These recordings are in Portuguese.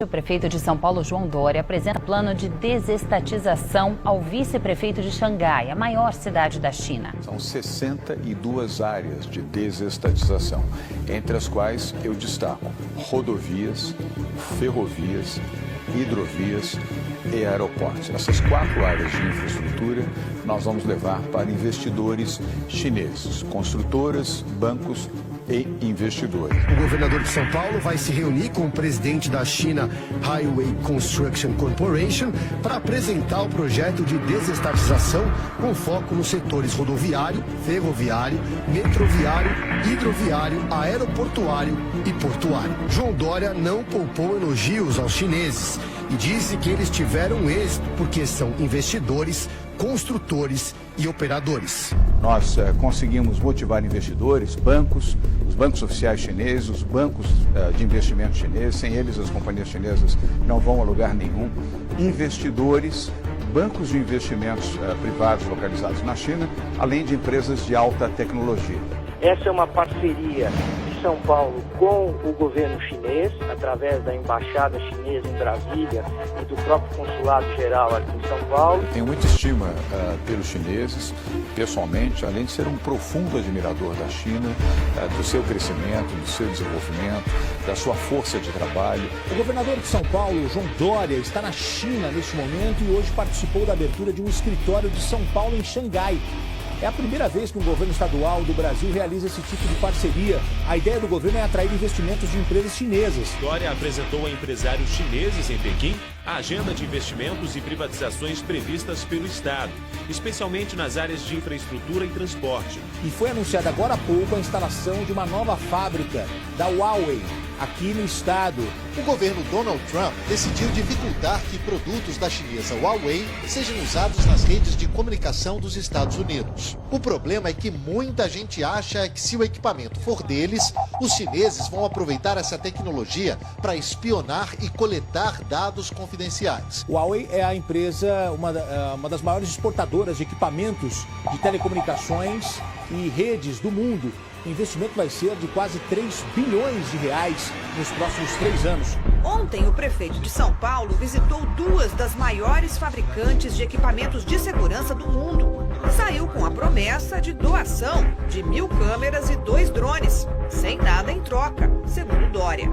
O prefeito de São Paulo, João Dória, apresenta plano de desestatização ao vice-prefeito de Xangai, a maior cidade da China. São 62 áreas de desestatização, entre as quais eu destaco rodovias, ferrovias, hidrovias e aeroportos. Essas 4 áreas de infraestrutura nós vamos levar para investidores chineses, construtoras, bancos e investidores. O governador de São Paulo vai se reunir com o presidente da China Highway Construction Corporation para apresentar o projeto de desestatização com foco nos setores rodoviário, ferroviário, metroviário, hidroviário, aeroportuário e portuário. João Dória não poupou elogios aos chineses e disse que eles tiveram êxito porque são investidores, construtores e operadores. Nós conseguimos motivar investidores, bancos, os bancos oficiais chineses, os bancos de investimento chineses. Sem eles, as companhias chinesas não vão a lugar nenhum. Investidores, bancos de investimentos privados localizados na China, além de empresas de alta tecnologia. Essa é uma parceria de São Paulo com o governo chinês, através da embaixada chinesa em Brasília e do próprio consulado-geral aqui em São Paulo. Tenho muita estima pelos chineses, pessoalmente, além de ser um profundo admirador da China, do seu crescimento, do seu desenvolvimento, da sua força de trabalho. O governador de São Paulo, João Dória, está na China neste momento e hoje participou da abertura de um escritório de São Paulo em Xangai. É a primeira vez que um governo estadual do Brasil realiza esse tipo de parceria. A ideia do governo é atrair investimentos de empresas chinesas. Dória apresentou a empresários chineses em Pequim a agenda de investimentos e privatizações previstas pelo Estado, especialmente nas áreas de infraestrutura e transporte. E foi anunciada agora há pouco a instalação de uma nova fábrica da Huawei aqui no estado. O governo Donald Trump decidiu dificultar que produtos da chinesa Huawei sejam usados nas redes de comunicação dos Estados Unidos. O problema é que muita gente acha que se o equipamento for deles, os chineses vão aproveitar essa tecnologia para espionar e coletar dados confidenciais. Huawei é a empresa, uma das maiores exportadoras de equipamentos de telecomunicações e redes do mundo. O investimento vai ser de quase 3 bilhões de reais nos próximos 3 anos. Ontem, o prefeito de São Paulo visitou 2 das maiores fabricantes de equipamentos de segurança do mundo. Saiu com a promessa de doação de 1.000 câmeras e 2 drones, sem nada em troca, segundo Dória.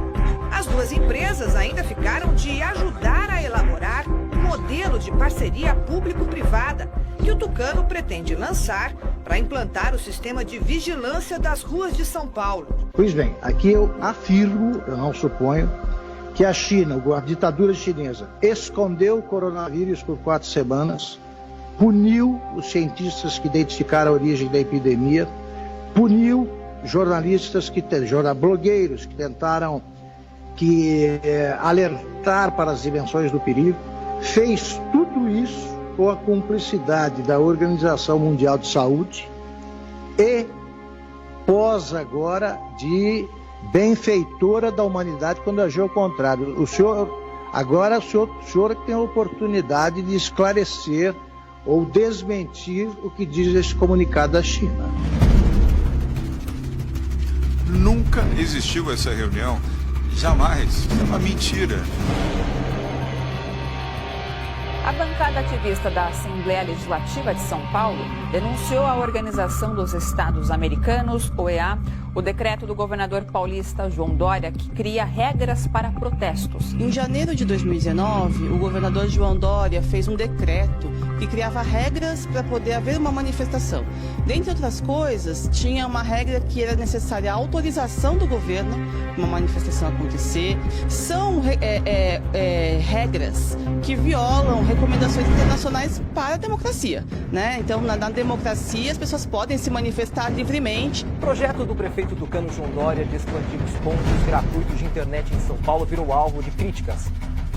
As 2 empresas ainda ficaram de ajudar a elaborar um modelo de parceria público-privada que o Tucano pretende lançar para implantar o sistema de vigilância das ruas de São Paulo. Pois bem, aqui eu afirmo, eu não suponho, que a China, a ditadura chinesa, escondeu o coronavírus por 4 semanas, puniu os cientistas que identificaram a origem da epidemia, puniu jornalistas, blogueiros que tentaram alertar para as dimensões do perigo, fez tudo isso com a cumplicidade da Organização Mundial de Saúde e pós agora de benfeitora da humanidade quando agiu ao contrário. O senhor tem a oportunidade de esclarecer ou desmentir o que diz esse comunicado da China. Nunca existiu essa reunião, jamais, é uma mentira. A bancada ativista da Assembleia Legislativa de São Paulo denunciou à Organização dos Estados Americanos, OEA, o decreto do governador paulista João Dória, que cria regras para protestos. Em janeiro de 2019, o governador João Dória fez um decreto que criava regras para poder haver uma manifestação. Dentre outras coisas, tinha uma regra que era necessária a autorização do governo para uma manifestação acontecer. São regras que violam recomendações internacionais para a democracia, né? Então, na democracia, as pessoas podem se manifestar livremente. O projeto do prefeito tucano João Dória de expandir os pontos gratuitos de internet em São Paulo virou alvo de críticas.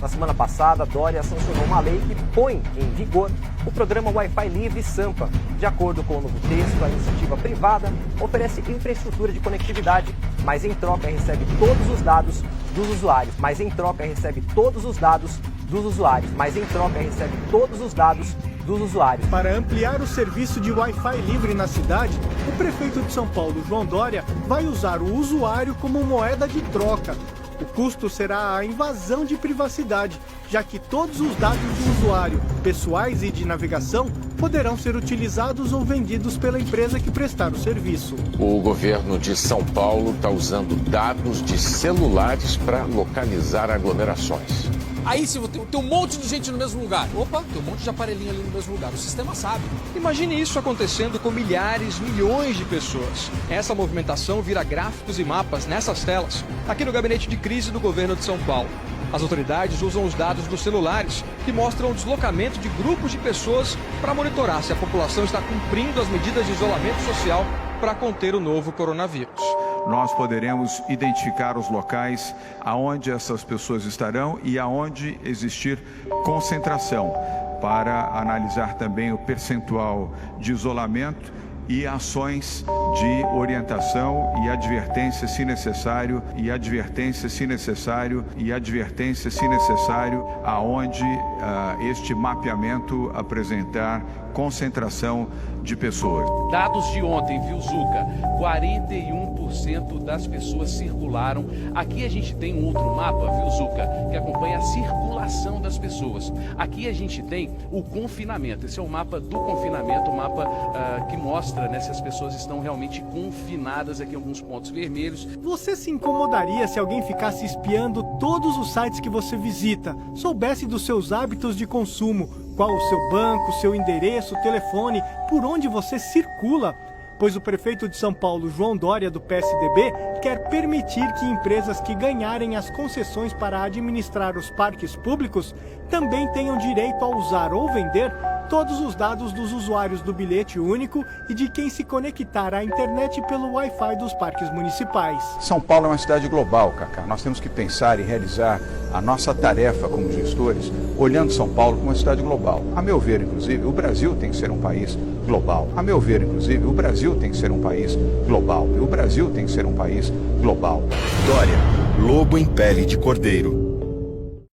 Na semana passada, Dória sancionou uma lei que põe em vigor o programa Wi-Fi Livre Sampa. De acordo com o novo texto, a iniciativa privada oferece infraestrutura de conectividade, mas em troca recebe todos os dados dos usuários. Para ampliar o serviço de Wi-Fi livre na cidade, o prefeito de São Paulo, João Dória, vai usar o usuário como moeda de troca. O custo será a invasão de privacidade, já que todos os dados do usuário, pessoais e de navegação, poderão ser utilizados ou vendidos pela empresa que prestar o serviço. O governo de São Paulo está usando dados de celulares para localizar aglomerações. Aí se tem um monte de gente no mesmo lugar, opa, tem um monte de aparelhinho ali no mesmo lugar, o sistema sabe. Imagine isso acontecendo com milhares, milhões de pessoas. Essa movimentação vira gráficos e mapas nessas telas, aqui no gabinete de crise do governo de São Paulo. As autoridades usam os dados dos celulares, que mostram o deslocamento de grupos de pessoas para monitorar se a população está cumprindo as medidas de isolamento social para conter o novo coronavírus. Nós poderemos identificar os locais aonde essas pessoas estarão e aonde existir concentração, para analisar também o percentual de isolamento e ações de orientação e advertência se necessário, aonde este mapeamento apresentar concentração de pessoas. Dados de ontem, viu, Zuca? 41% das pessoas circularam. Aqui a gente tem um outro mapa, viu, Zuca, que acompanha a circulação das pessoas. Aqui a gente tem o confinamento. Esse é o mapa do confinamento, o mapa que mostra, né, se as pessoas estão realmente confinadas aqui em alguns pontos vermelhos. Você se incomodaria se alguém ficasse espiando todos os sites que você visita, soubesse dos seus hábitos de consumo, qual o seu banco, seu endereço, telefone, por onde você circula? Pois o prefeito de São Paulo, João Dória, do PSDB, quer permitir que empresas que ganharem as concessões para administrar os parques públicos também tenham direito a usar ou vender todos os dados dos usuários do bilhete único e de quem se conectar à internet pelo Wi-Fi dos parques municipais. São Paulo é uma cidade global, Cacá. Nós temos que pensar e realizar a nossa tarefa como gestores, olhando São Paulo como uma cidade global. A meu ver, inclusive, o Brasil tem que ser um país global. A meu ver, inclusive, o Brasil tem que ser um país global. O Brasil tem que ser um país global. Dória, lobo em pele de cordeiro.